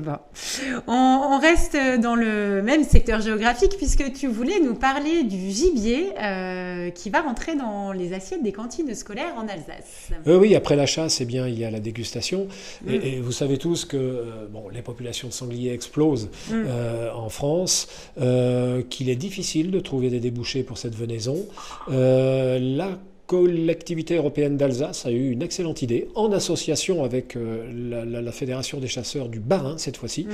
Voilà. Bon. On reste dans le même secteur géographique puisque tu voulais nous parler du gibier qui va rentrer dans les assiettes des cantines scolaires en Alsace. Oui, après la chasse, eh bien, il y a la dégustation. Et vous savez tous que les populations de sangliers explosent en France, qu'il est difficile de trouver des débouchés pour cette venaison. La collectivité européenne d'Alsace a eu une excellente idée, en association avec la Fédération des chasseurs du Bas-Rhin, cette fois-ci,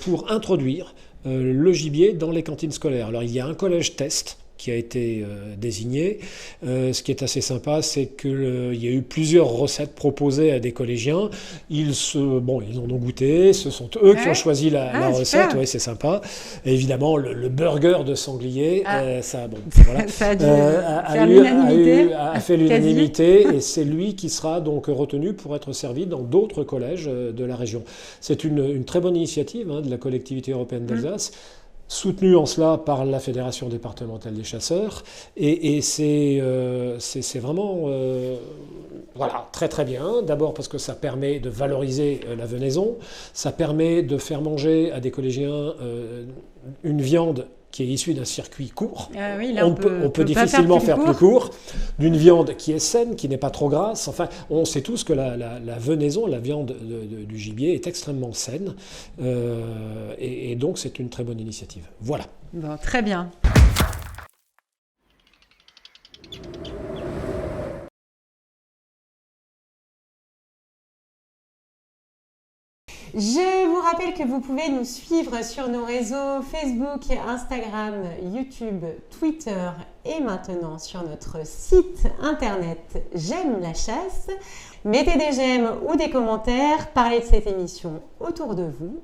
pour introduire le gibier dans les cantines scolaires. Alors, il y a un collège test qui a été désigné. Ce qui est assez sympa, c'est qu'il y a eu plusieurs recettes proposées à des collégiens. Ils en ont goûté, ce sont eux qui ont choisi la recette, oui, c'est sympa. Et évidemment, le burger de sanglier, ça a fait l'unanimité, et c'est lui qui sera donc retenu pour être servi dans d'autres collèges de la région. C'est une très bonne initiative de la collectivité européenne d'Alsace, soutenu en cela par la Fédération départementale des chasseurs, et c'est vraiment très très bien. D'abord parce que ça permet de valoriser la venaison, ça permet de faire manger à des collégiens une viande qui est issue d'un circuit court. Oui, là, on peut difficilement faire plus court, d'une viande qui est saine, qui n'est pas trop grasse. Enfin, on sait tous que la venaison, la viande du gibier est extrêmement saine, et donc c'est une très bonne initiative. Voilà. Bon, très bien. Je vous rappelle que vous pouvez nous suivre sur nos réseaux Facebook, Instagram, YouTube, Twitter et maintenant sur notre site internet J'aime la chasse. Mettez des j'aime ou des commentaires, parlez de cette émission autour de vous